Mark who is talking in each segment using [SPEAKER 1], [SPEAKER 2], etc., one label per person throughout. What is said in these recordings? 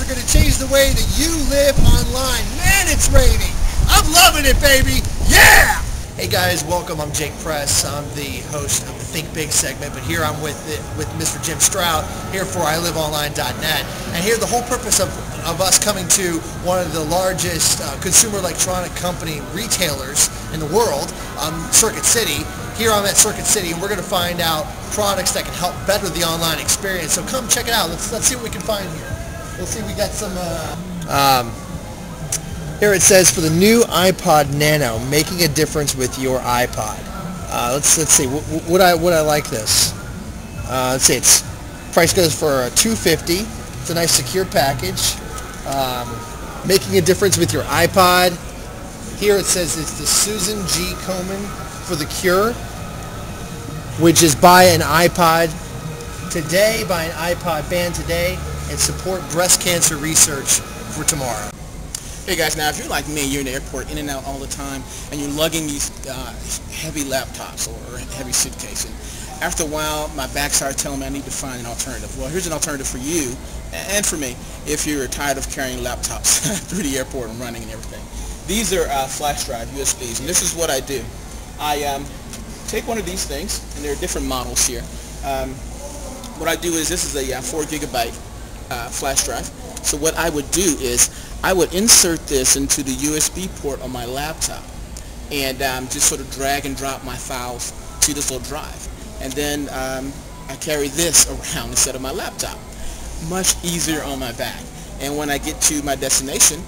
[SPEAKER 1] are going to change the way that you live online. Man, it's raining. I'm loving it, baby. Yeah! Hey guys, welcome. I'm Jake Press. I'm the host of the Think Big segment, but here I'm with Mr. Jim Stroud here for ILiveOnline.net. And here the whole purpose of us coming to one of the largest consumer electronic company retailers in the world, Circuit City. Here I'm at Circuit City, and we're going to find out products that can help better the online experience. So come check it out. Let's see what we can find here. Let's see, we got some... Here it says, for the new iPod Nano, making a difference with your iPod. Let's see. Would I like this? Let's see. Its price goes for $250. It's a nice secure package. Making a difference with your iPod. Here it says it's the Susan G. Komen for the cure, which is buy an iPod today, buy an iPod band today, and support breast cancer research for tomorrow.
[SPEAKER 2] Hey guys, now if you're like me, you're in the airport in and out all the time, and you're lugging these heavy laptops or heavy suitcase, and after a while my back started telling me I need to find an alternative. Well, here's an alternative for you and for me if you're tired of carrying laptops through the airport and running and everything. These are flash drive USBs, and this is what I do. I take one of these things, and there are different models here. What I do is, this is a 4 gigabyte flash drive. So what I would do is I would insert this into the USB port on my laptop and just sort of drag and drop my files to this little drive. And then I carry this around instead of my laptop. Much easier on my back. And when I get to my destination,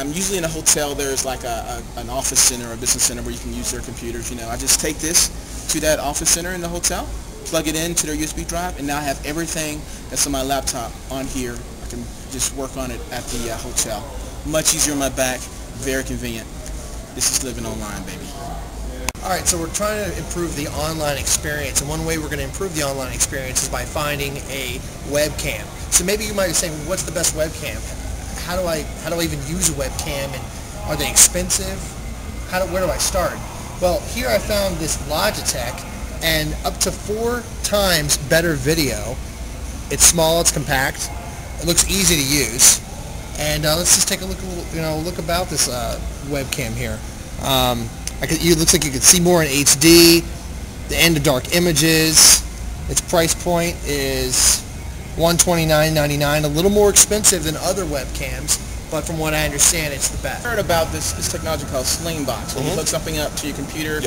[SPEAKER 2] usually in a hotel there's like an office center or a business center where you can use their computers. You know, I just take this to that office center in the hotel, plug it into their USB drive, and now I have everything that's on my laptop on here. I can just work on it at the hotel. Much easier on my back, very convenient. This is living online, baby.
[SPEAKER 1] Alright, so we're trying to improve the online experience, and one way we're going to improve the online experience is by finding a webcam. So maybe you might be saying, what's the best webcam? How do I even use a webcam, and are they expensive? Where do I start? Well, here I found this Logitech, and up to 4 times better video. It's small, it's compact, it looks easy to use, and let's just take a look about this webcam here. It looks like you can see more in HD, the end of dark images. Its price point is $129.99, a little more expensive than other webcams, but from what I understand, it's the best.
[SPEAKER 2] I heard about this technology called Slingbox, where you hook something up to your computer,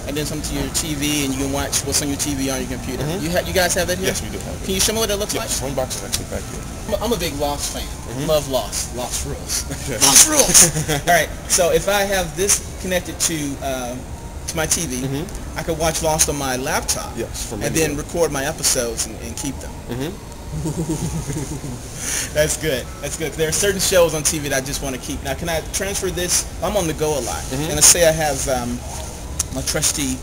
[SPEAKER 2] and then something to your TV, and you can watch what's on your TV on your computer. You guys have that here?
[SPEAKER 3] Yes, we do have it.
[SPEAKER 2] Can you show me what it looks like?
[SPEAKER 3] Slingbox is actually back here.
[SPEAKER 2] I'm a big Lost fan. Love Lost. Lost rules. Lost rules! Alright, so if I have this connected to my TV, I could watch Lost on my laptop, and then record my episodes and keep them. That's good. That's good. There are certain shows on TV that I just want to keep. Now, can I transfer this? I'm on the go a lot. And let's say I have my trusty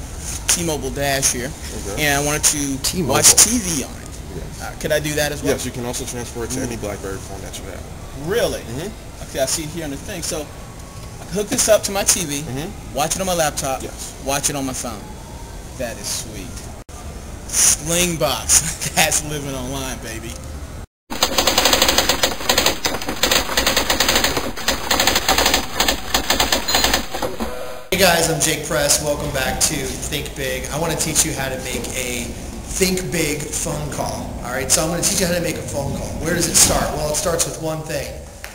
[SPEAKER 2] T-Mobile Dash here, and I wanted to watch TV on it. Could I do that as well?
[SPEAKER 3] Yes, you can also transfer it to any BlackBerry phone that you have.
[SPEAKER 2] Really? Okay, I see it here on the thing. So I can hook this up to my TV, watch it on my laptop, watch it on my phone. That is sweet. Slingbox. That's living online, baby.
[SPEAKER 1] Hey guys, I'm Jake Press. Welcome back to Think Big. I want to teach you how to make a Think Big phone call. Alright, so I'm going to teach you how to make a phone call. Where does it start? Well, it starts with one thing.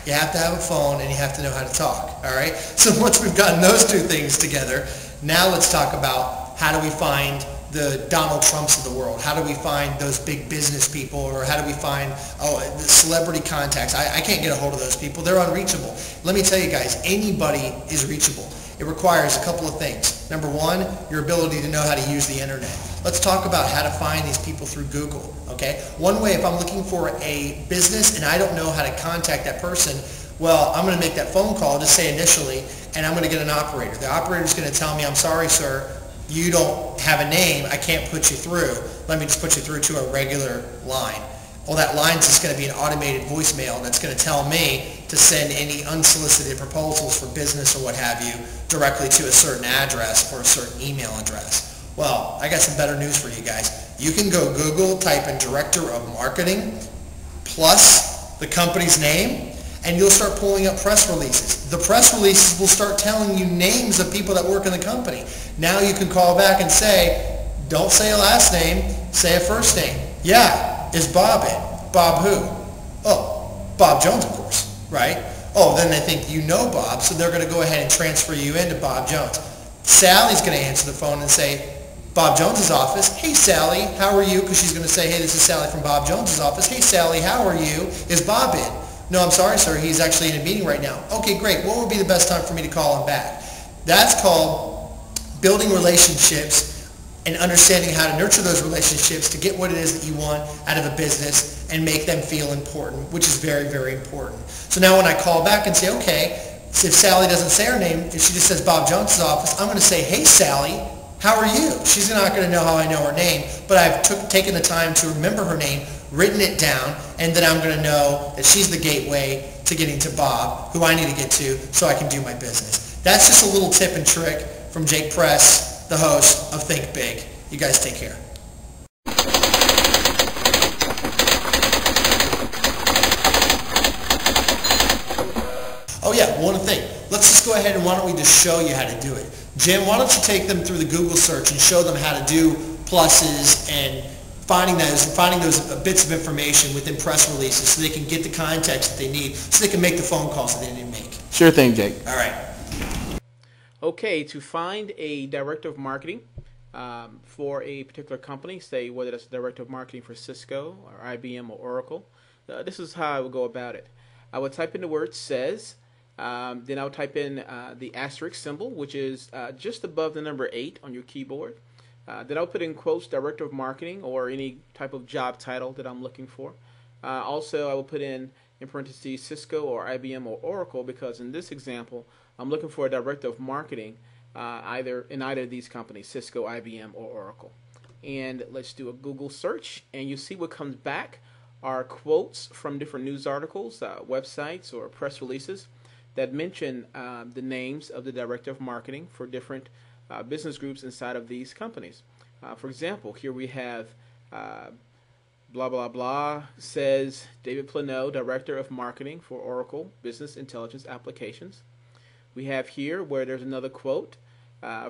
[SPEAKER 1] You have to have a phone and you have to know how to talk. Alright, so once we've gotten those two things together, now let's talk about how do we find the Donald Trumps of the world? How do we find those big business people, or how do we find the celebrity contacts? I can't get a hold of those people. They're unreachable. Let me tell you guys, anybody is reachable. It requires a couple of things. Number one, your ability to know how to use the internet. Let's talk about how to find these people through Google. Okay? One way, if I'm looking for a business and I don't know how to contact that person, well, I'm going to make that phone call, just say initially, and I'm going to get an operator. The operator is going to tell me, I'm sorry, sir, you don't have a name, I can't put you through. Let me just put you through to a regular line. Well, that line's just going to be an automated voicemail that's going to tell me to send any unsolicited proposals for business or what have you directly to a certain address or a certain email address. Well, I got some better news for you guys. You can go Google, type in Director of Marketing plus the company's name, and you'll start pulling up press releases. The press releases will start telling you names of people that work in the company. Now you can call back and say, don't say a last name, say a first name. Yeah, is Bob in? Bob who? Oh, Bob Jones, of course, right? Oh, then they think you know Bob, so they're going to go ahead and transfer you into Bob Jones. Sally's going to answer the phone and say, Bob Jones's office. Hey, Sally, how are you? Because she's going to say, hey, this is Sally from Bob Jones's office. Hey, Sally, how are you? Is Bob in? No, I'm sorry, sir. He's actually in a meeting right now. Okay, great. What would be the best time for me to call him back? That's called building relationships and understanding how to nurture those relationships to get what it is that you want out of a business and make them feel important, which is very, very important. So now when I call back and say, okay, if Sally doesn't say her name, if she just says Bob Jones's office, I'm going to say, hey, Sally, how are you? She's not going to know how I know her name, but I've taken the time to remember her name, written it down, and then I'm going to know that she's the gateway to getting to Bob, who I need to get to so I can do my business. That's just a little tip and trick from Jake Press, the host of Think Big. You guys take care. Oh yeah, one thing. Let's just go ahead and why don't we just show you how to do it. Jim, why don't you take them through the Google search and show them how to do pluses and finding those bits of information within press releases so they can get the context that they need so they can make the phone calls that they need to make.
[SPEAKER 2] Sure thing, Jake.
[SPEAKER 1] All right.
[SPEAKER 2] Okay, to find a director of marketing for a particular company, say whether that's director of marketing for Cisco or IBM or Oracle, this is how I would go about it. I would type in the word says, then I would type in the asterisk symbol, which is just above the number 8 on your keyboard. Then I'll put in quotes director of marketing or any type of job title that I'm looking for. Also, I will put in parentheses Cisco or IBM or Oracle because in this example, I'm looking for a director of marketing either of these companies, Cisco, IBM, or Oracle. And let's do a Google search, and you see what comes back are quotes from different news articles, websites, or press releases that mention the names of the director of marketing for different business groups inside of these companies. For example, here we have blah, blah, blah, says David Plano, Director of Marketing for Oracle Business Intelligence Applications. We have here where there's another quote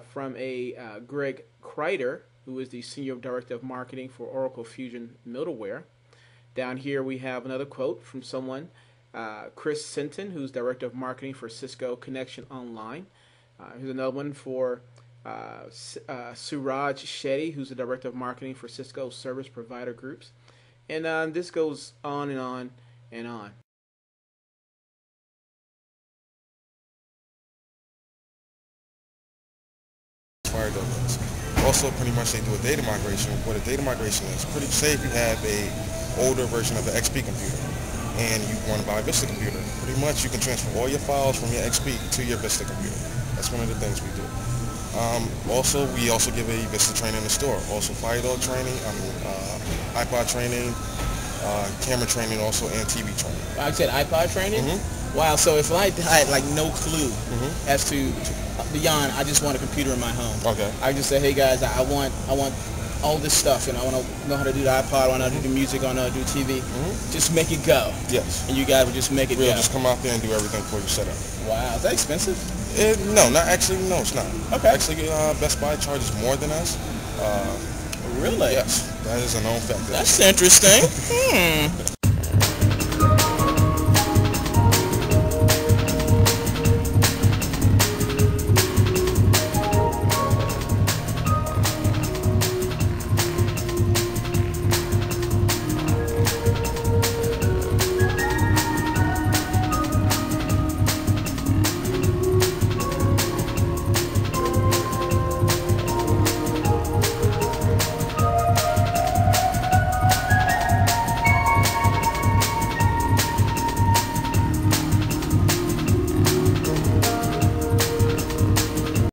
[SPEAKER 2] from a Greg Kreider, who is the Senior Director of Marketing for Oracle Fusion Middleware. Down here we have another quote from someone, Chris Sinton, who's Director of Marketing for Cisco Connection Online. Here's another one for Suraj Shetty, who's the Director of Marketing for Cisco Service Provider Groups. And this goes on and on and on.
[SPEAKER 3] Also, pretty much they do a data migration. What a data migration is, say if you have a older version of the XP computer and you want to buy a Vista computer, pretty much you can transfer all your files from your XP to your Vista computer. That's one of the things we do. We also give a Vista training in the store. Also FireDog training, iPod training, camera training also, and TV training.
[SPEAKER 2] I said iPod training? Mm-hmm. Wow, so if I had like no clue as to beyond, I just want a computer in my home.
[SPEAKER 3] Okay.
[SPEAKER 2] I just say, hey guys, I want all this stuff, and I want to know how to do the iPod, I want to do the music, I want to do TV. Just make it go.
[SPEAKER 3] Yes.
[SPEAKER 2] And you guys would just make it go.
[SPEAKER 3] We'll just come out there and do everything for you set up.
[SPEAKER 2] Wow, is that expensive?
[SPEAKER 3] No, it's not.
[SPEAKER 2] Okay.
[SPEAKER 3] Actually, Best Buy charges more than us.
[SPEAKER 2] Really?
[SPEAKER 3] Yes, that is a known fact.
[SPEAKER 2] That's interesting.